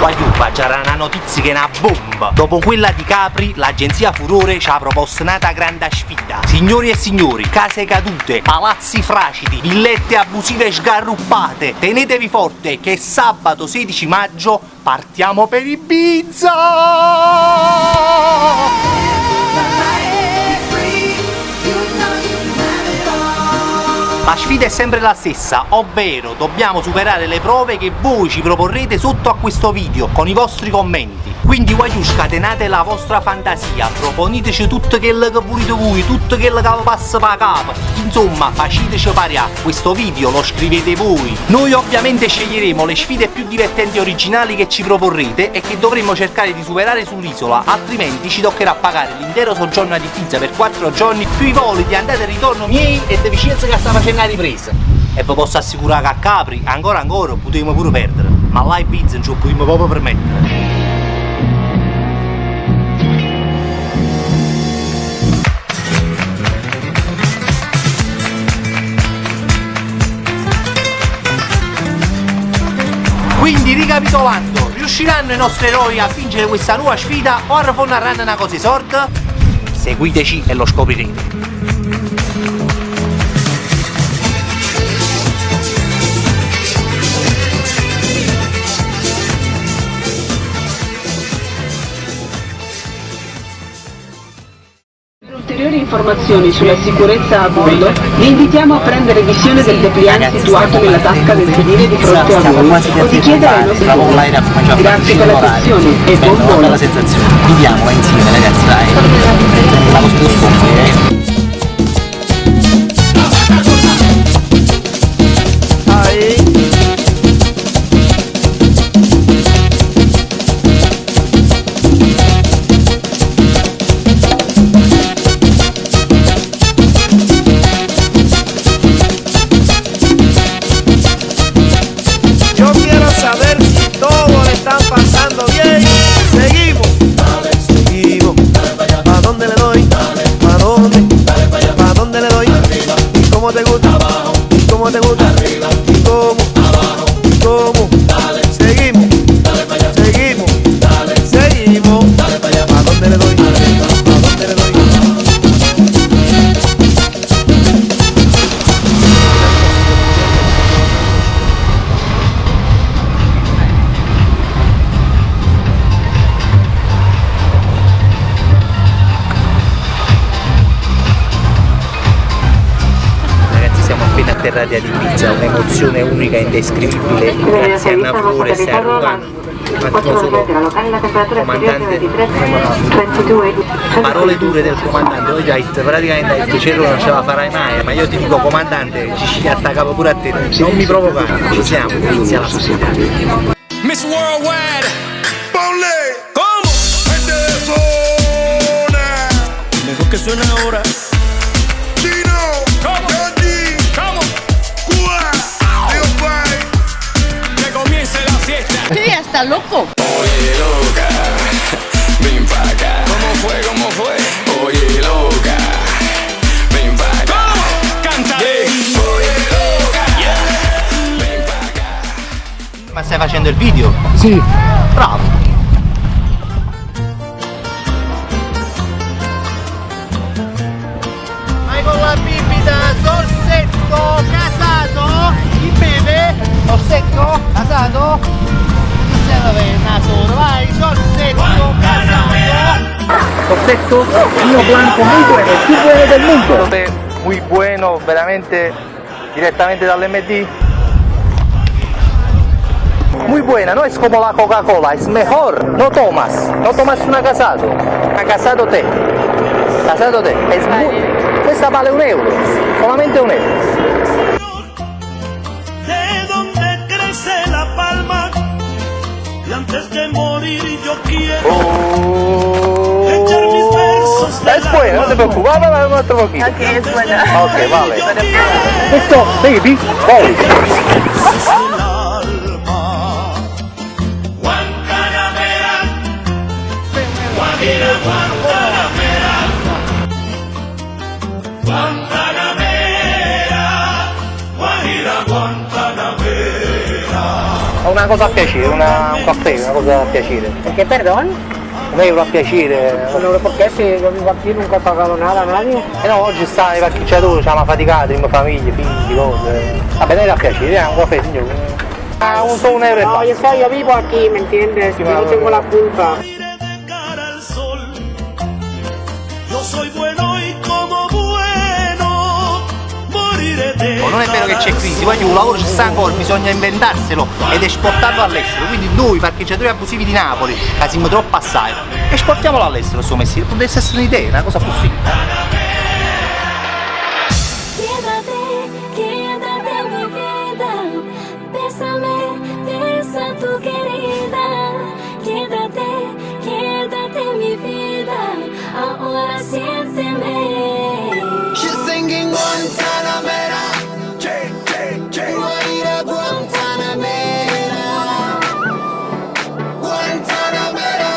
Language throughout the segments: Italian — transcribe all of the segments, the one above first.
Guagliupa, c'era una notizia che è una bomba. Dopo quella di Capri, l'agenzia Furore ci ha proposto una grande sfida. Signori e signori, case cadute, palazzi fracidi, villette abusive sgarruppate, tenetevi forte che sabato 16 maggio partiamo per Ibiza! La sfida è sempre la stessa, ovvero dobbiamo superare le prove che voi ci proporrete sotto a questo video con i vostri commenti. Quindi voglio scatenate la vostra fantasia, proponeteci tutto quello che volete voi, tutto quello che vi passa per capo. Insomma, faceteci pariare, questo video lo scrivete voi. Noi ovviamente sceglieremo le sfide più divertenti e originali che ci proporrete e che dovremo cercare di superare sull'isola, altrimenti ci toccherà pagare l'intero soggiorno ad Ibiza per 4 giorni, più i voli di andata e ritorno miei e di Vicenza che sta facendo la ripresa. E vi posso assicurare che a Capri ancora potremo pure perdere, ma là Ibiza non ce lo potremo proprio permettere. Quindi ricapitolando, riusciranno i nostri eroi a vincere questa nuova sfida o arrafonneranno una cosa sorda? Seguiteci e lo scoprirete. Per ulteriori informazioni sulla sicurezza a bordo, vi invitiamo a prendere visione del dépliant situato nella tasca del sedile di fronte a voi o di chiedere ai nostri voli. Grazie per l'attenzione e buon volo! Bella sensazione, viviamola insieme ragazzi, dai! La cosa più scomoda, ¿Cómo te gusta? Arriba. ¿Cómo? Abajo. ¿Cómo? Dale. Seguimos. Dale para allá. Seguimos. Dale. Seguimos. Dale para allá. ¿A dónde le doy? Arriba. ¿A dónde le doy? atterrati ad Ibiza, un'emozione unica e indescrivibile, grazie a Naflore e a Rutan. Un attimo solo, comandante, parole dure del comandante, ho già detto, praticamente il cielo non ce la farai mai, ma io ti dico comandante, ci attaccavo pure a te, non mi provocare, ci siamo, inizia la sfida. Miss Worldwide, ponle, ¿cómo? Gente de zona, mejor que suena ahora. ¿Qué día está loco? Oye loca, ven pa' acá. ¿Cómo fue? Oye loca, ven pa' acá. Cántale. Oye loca, ven pa' acá. Ma stai facendo il video? Sì. Bravo. Vai con la bibita, Sorsetto, casato? Chi beve? Sorsetto, casato? Vai, Sorsetto, casato! Sorsetto, vino blanco muy bueno, el più bueno del mundo. Muy bueno, veramente, direttamente dall'MD. Muy buena, no es como la Coca-Cola, es mejor. No tomas una casado. Ha casado te. Casado te. Es muy... Questa vale €1, solamente €1. De donde crece la palma y antes de morir yo quiero echar mis versos de Es buena, no te preocupes, vamos a dar un otro poquito. Ok, es buena. Ok, vale. Esto, baby, voy. Guantanamera, Guajira, Guantanamera, Guantanamera, Guajira, Guantanamera. Una cosa a piacere, un caffè, una cosa a piacere. ¿Qué perdón? Un euro a piacere. Bueno, ¿por qué? Si yo vivo aquí nunca he pagado nada a nadie. No, oggi sta i parcheggiatori, siamo affaticati, in famiglia, figli, cose. Va bene, a piacere, un caffè, signore. Un euro e No, basta. yo vivo aquí, ¿me entiendes? Yo no tengo la culpa. Moriré de cara al sol. Yo soy bueno y como bueno moriré de Non è vero che c'è crisi, poi un lavoro ci sta ancora, bisogna inventarselo ed esportarlo all'estero. Quindi noi, parcheggiatori abusivi di Napoli, che siamo troppo assai, esportiamolo all'estero questo mestiere, potesse essere un'idea, una cosa possibile. Quédate mi vida, bésame, besa tu querida. Quédate mi vida, ahora siénteme. She's singing Guantanamera. Guaira Guantanamera. Guantanamera.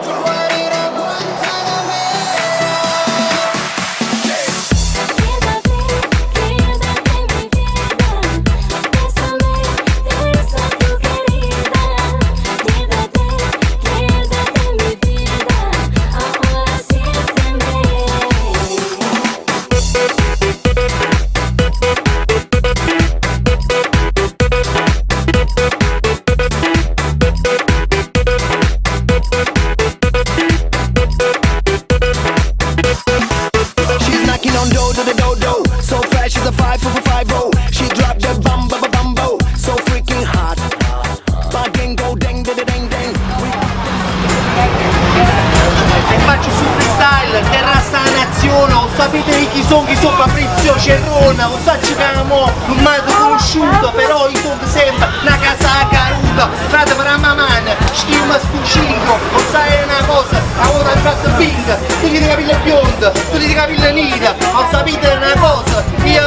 Guaira Guantanamera. Quédate mi vida, bésame, besa tu querida. Quédate mi vida, ahora siénteme. She's knocking on door to the do-do. So fast, she's a 5 She dropped the bumbo, so freaking hot. Bang go dang dang dang dang. E faccio su freestyle, terra sta nazione, o sapete chi sono Fabrizio Cerrone, o sa giocamo, non mai conosciuto, però io sono sempre una casa caruta, frate per la mamma, schima spucinco, o sai una cosa, ora hai fatto ping, tu di capille bionde, tu di capille nera, o sapete una cosa, io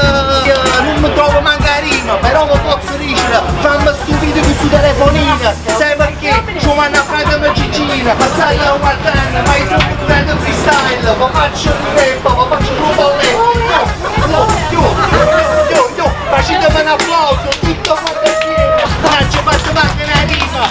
non mi trovo mancarino, però lo posso dire, fammi stupido con su telefonino, sai perché? Ci vanno a fare Gigina, passai a guardare, ma io sono grande freestyle, lo faccio il rap, lo faccio il rubolletto, io, facetemi un applauso, tutto quanto insieme, faccio parte una rima.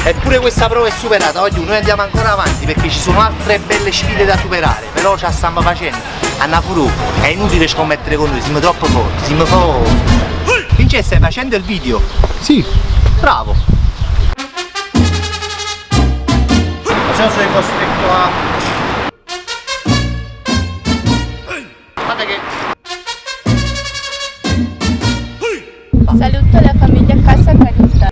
Eppure questa prova è superata, oggi noi andiamo ancora avanti perché ci sono altre belle sfide da superare, però ce la stiamo facendo. Anna Furu, è inutile scommettere con noi, siamo troppo forti, siamo forti. Vincenzo, stai facendo il video? Sì. Bravo. Sono costretto a... Guarda che... Saluto la famiglia Casa Canuta.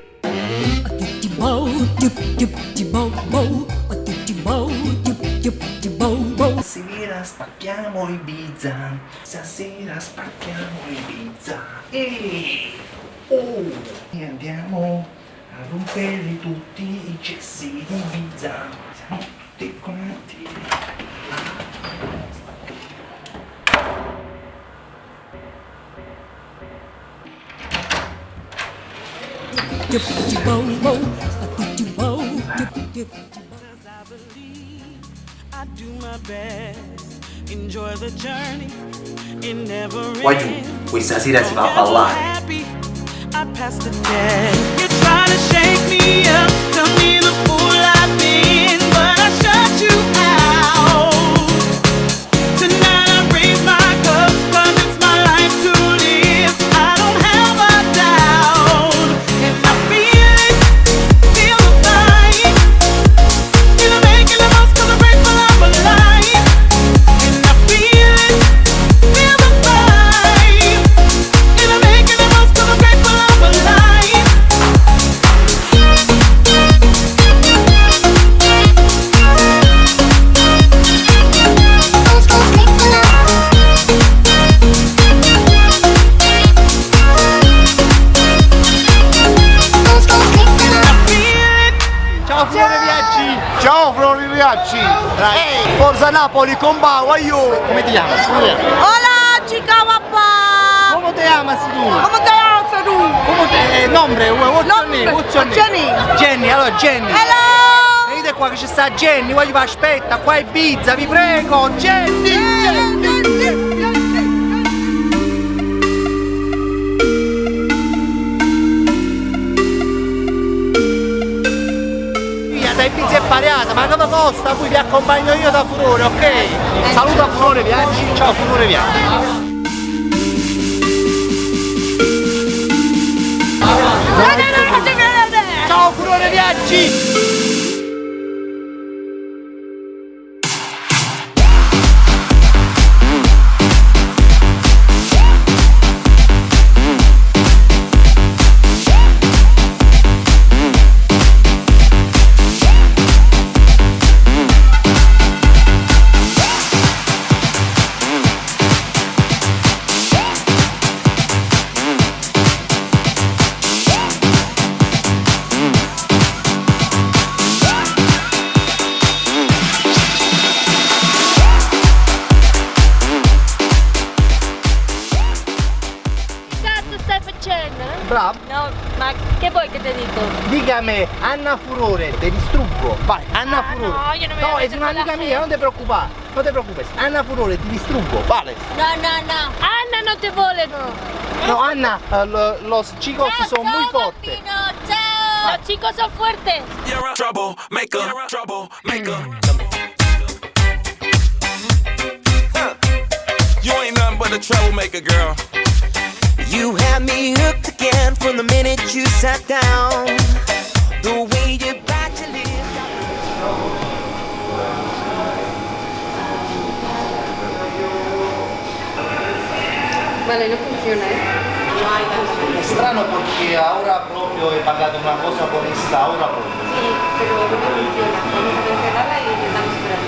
Stasera spacchiamo Ibiza, stasera spacchiamo Ibiza. E andiamo a rompere tutti i cessi di Ibiza. Siamo tutti quanti. I do my best, enjoy the journey, it never Guagliù, ends. questa sera si va a ballare. Happy, I pass the day. You try to shake me up, tell me the fool I've been, but I shut you out. Tonight I raise my cup, 'cause it's my life to live. I don't have a doubt, and I feel it, feel the vibe. You're making the most of the grateful I'm alive, and I feel it, feel the vibe. You're making the most of the grateful I'm alive. Ciao Flore Viaggi! Ciao Flori Riacci. Forza Napoli, comba, guagliù. Come ti chiami? Hola, chica guapa. Come ti chiami tu? ¿Cómo te llamas tú? Come te... Nombre, what's your name? What's your name? Jenny. Jenny, allora Jenny. Hello. Venite qua che ci sta Jenny, voglio aspetta, qua è Ibiza, vi prego, Jenny! Costa, poi vi accompagno io da Furore, ok? Saluta Furore Viaggi, ciao Furore Viaggi. Ciao Furore Viaggi! Bravo. No, ma che vuoi che te dico? Dígame, Anna Furore, te distruggo. Vai, Anna Furore. no, io non me la No, vedo es una con la amiga gente. mía, no te preocupes. No te preocupes. Anna Furore, ti distruggo. Vale. No, no, no. Anna no te vuole, no. No, Anna, los chicos son muy fuertes. Bambino, ciao. Los chicos son fuertes. You're a troublemaker, troublemaker. You ain't nothing but a troublemaker, girl. You had me hooked again from the minute you sat down. The way you bite your lips. Vale, no funciona, Es strano porque ahora propio he pagado una cosa con esta, ahora propio. Sí, pero no funciona. Vamos a cancelarla y intentamos esperar.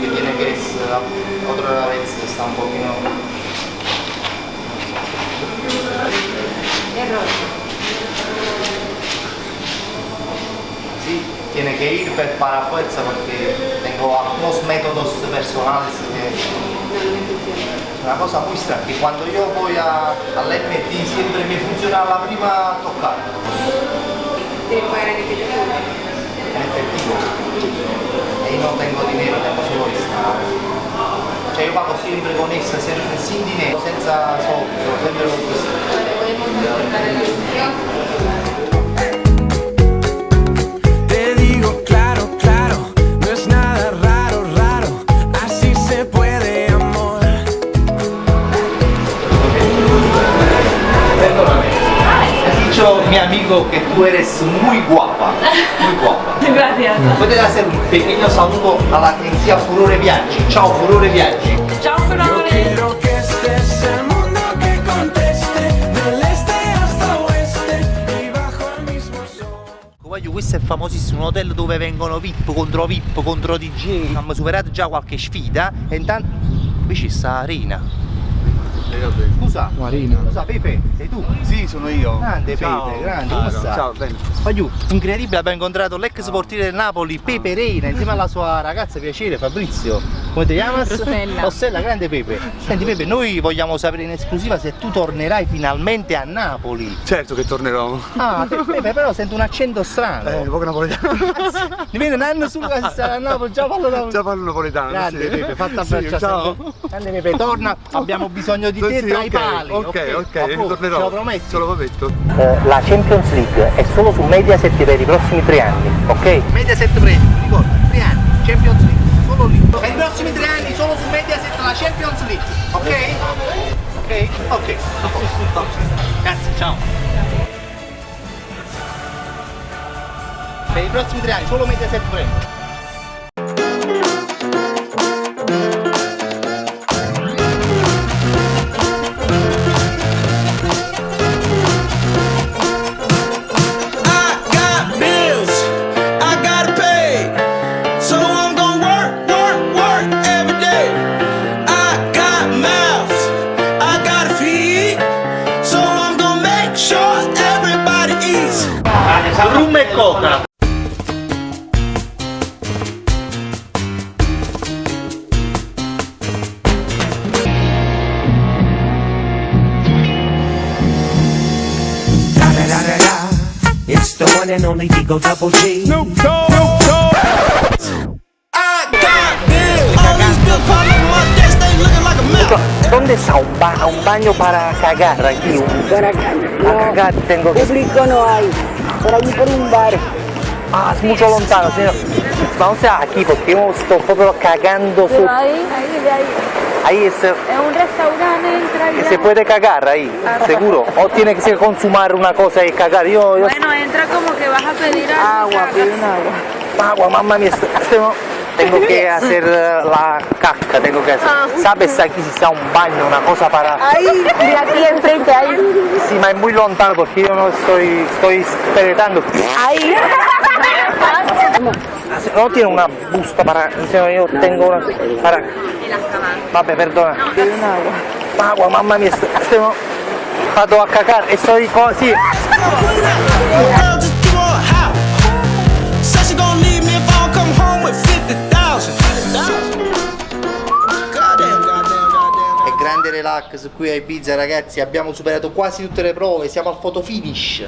Que tiene que es otra vez está un poquito. Error. Sí, tiene que ir para fuerza porque tengo algunos métodos personales que es una cosa muy extraña, que cuando yo voy all'MT siempre me funciona la prima toccata. Tienes que pagar en efectivo. En efectivo. Y no tengo dinero, tengo solo esta. Cioè io pago sempre con essa, sempre sin dinero, senza soldi, sempre con questa. Vale, podemos cortar la solución. Te digo claro, claro, no es nada raro, raro. Así se puede, amor. Perdóname. Has dicho, mi amigo, que tú eres muy guapa. Muy guapa. Gracias. Puedes hacer un pequeño saludo a la agencia Furore Viaggi. Ciao Furore Viaggi. Ciao, Yo Furore. quiero que este es el mundo que conteste, del este hasta oeste y bajo el mismo sol. Questo è famosissimo, un hotel dove vengono VIP, contro DJ. Abbiamo superato già qualche sfida e intanto qui ci sta Arena. Scusa, Marina. scusa Pepe, sei tu? Sì, sono io. Grande Ciao. Pepe, grande, come Ciao, stai? ciao, bene. Fagiù, incredibile, abbiamo incontrato l'ex portiere del Napoli, Pepe Reina, insieme alla sua ragazza, piacere, Fabrizio. Come ti chiami? Rossella. Rossella, grande Pepe. Senti Pepe, noi vogliamo sapere in esclusiva se tu tornerai finalmente a Napoli. Certo che tornerò. Ah, Pepe, però sento un accento strano. Un po' napoletano. Mi viene un anno solo che si sarà a Napoli, già parlo da... Già parlo napoletano. Grande sì. Pepe, fatta Sì, abbracciare. ciao. Grande Pepe, torna, abbiamo bisogno di te Sì, tra i ok, pali. ok, A posto, tornerò. Ce lo prometti? Ce lo prometto. La Champions League è solo su Mediaset per i prossimi 3 anni, ok? Mediaset Premium, ricorda, 3 anni, Champions League, solo lì. Per i prossimi 3 anni solo su Mediaset la Champions League, ok? Ok? Ok. Grazie, ciao. Per i prossimi 3 anni solo Mediaset Premium. I got bills I gotta pay, so I'm gonna work every day. I got mouths I gotta feed, so I'm gonna make sure everybody eats. Rum e coca. It's the one and only Digo Double G. Snoop Dogg. I got bills. All these bills piling up on my desk, they looking like a map. ¿Dónde está un baño para cagar aquí? Para cagar tengo que... Público no hay. Ah, es mucho lontano, señor. Vamos aquí porque yo estoy proprio cagando su... Ahí es... un restaurante, entra y ¿Se puede cagar ahí? ¿Seguro? ¿O tiene que ser consumar una cosa y cagar? Bueno, entra como que vas a pedir Agua, pide un agua. Agua, mamma mía, tengo que hacer la caca, tengo que hacer. ¿Sabes aquí si está un baño, una cosa para...? Ahí, de aquí enfrente, ahí. Sí, ma es muy lontano porque yo no estoy penetrando. Ahí. No tiene una busta para... Yo tengo una... Para... Vabbè, perdona. Pide un agua. Agua, mamma mia, vado a cagar e sto così. Girl, just give her a house. Said she gon' leave me if I don't come home with 50,000. Goddamn. È grande relax qui a Ibiza, ragazzi, abbiamo superato quasi tutte le prove, siamo al photo finish.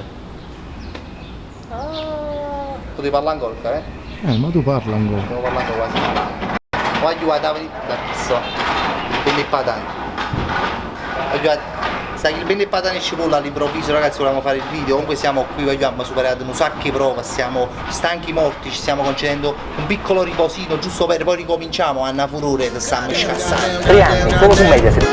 Potevi parlare ancora, ma tu parla ancora. Stiamo parlando quasi. Voglio guardare da questo. Bene patane. Sai che il bene patane cipolla all'improvviso, ragazzi, volevamo fare il video, comunque siamo qui, abbiamo superato un sacco di prove, siamo stanchi morti, ci stiamo concedendo un piccolo riposino giusto per poi ricominciamo a una furore, stiamo scassando. 3 anni, solo su Mediaset.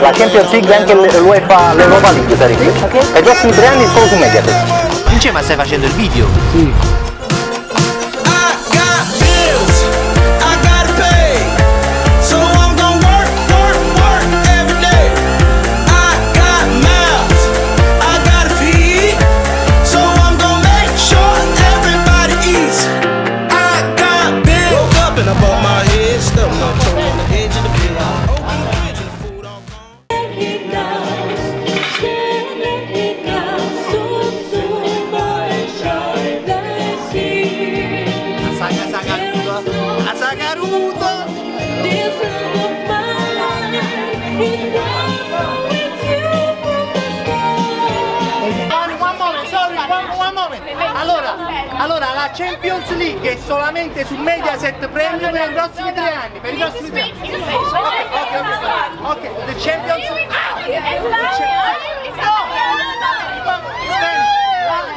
La Champions League e anche l'UEFA, l'Europa League sarebbe. Per i prossimi 3 anni solo su Mediaset. Vince, ma stai facendo il video? Sì. Allora, la Champions League è solamente su Mediaset Premium per i prossimi 3 anni. Per i prossimi 3 anni. Ok, the Champions League.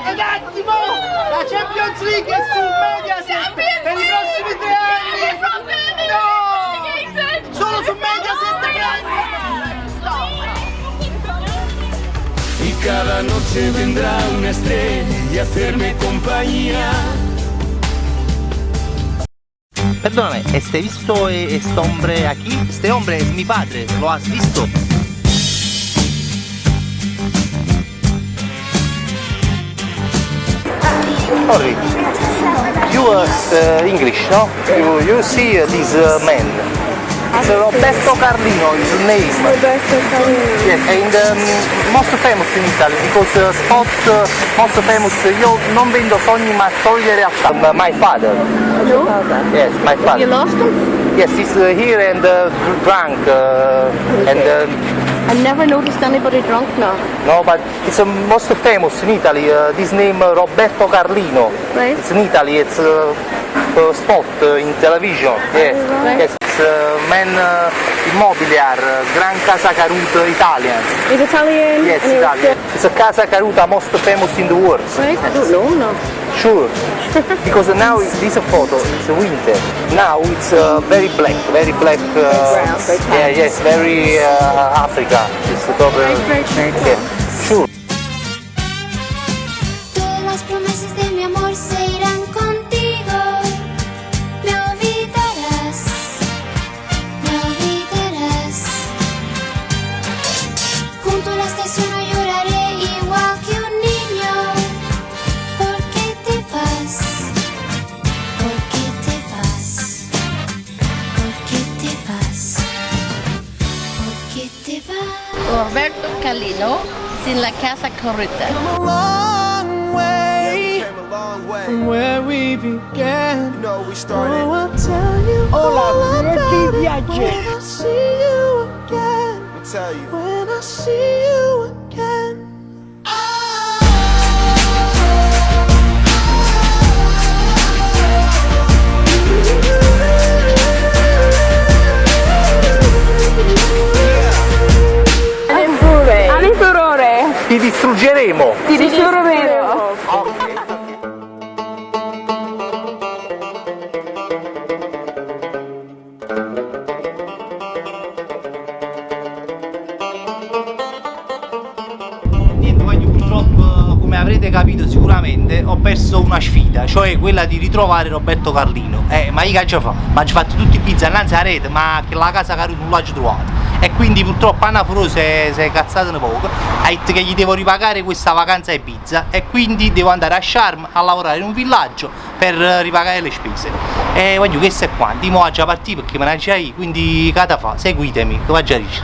Un attimo! La Champions League è su Mediaset per i prossimi 3 anni! No! Solo su Mediaset 3 anni! Y cada noche vendrá una estrella y hacerme compañía. Perdóname, ¿este visto este hombre aquí? Este hombre es mi padre, ¿lo has visto? Sorry, you English, no? You see this man. It's Roberto Carlino, his name. Roberto Carlino. Yes, and most famous in Italy because spot most famous. Io non vendo sogni ma storie realtà. My father. No? Yes, my father. You lost him? Yes, he's here and drunk I never noticed anybody drunk now. no, but it's most famous in Italy. This name Roberto Carlino. Right. It's in Italy. It's spot in television. Yes, Right. yes. It's man immobiliar, Gran Casa Caruta Italian. He's Italian? Yes, and he was Italian. It's a Casa Caruta most famous in the world. Right? I don't know no. Sure, because now this photo it's winter. Now it's very black. brown, very tan. Yeah, yes, very Africa. It's proper. Very Yeah, sure. Todas las promesas de mi amor se irán contigo. Me olvidarás, me olvidarás. Junto a la estación no lloraré igual que un niño. ¿Por qué te vas? ¿Por qué te vas? ¿Por qué te vas? ¿Por qué te vas? Roberto Carlino, sin la Casa Caruta. A long way Came a long way. from where we began. You know, we started. Oh, I'll tell you all about it when I see you again. Let me tell you. When I see you again. I'm in furore. Ti distruggeremo. Ti distruggerò. praticamente ho perso una sfida, cioè quella di ritrovare Roberto Carlino. Ma io che ci fa? Ma ci fatto tutti i pizza innanzi alla rete, ma che la casa che non l'ho trovata. E quindi purtroppo Anna Furo si è cazzata un poco, ha detto che gli devo ripagare questa vacanza e pizza e quindi devo andare a Sharm a lavorare in un villaggio per ripagare le spese. E voglio che se qua, mo già partì perché me ne c'hai, quindi cata fa, seguitemi, che va già dice.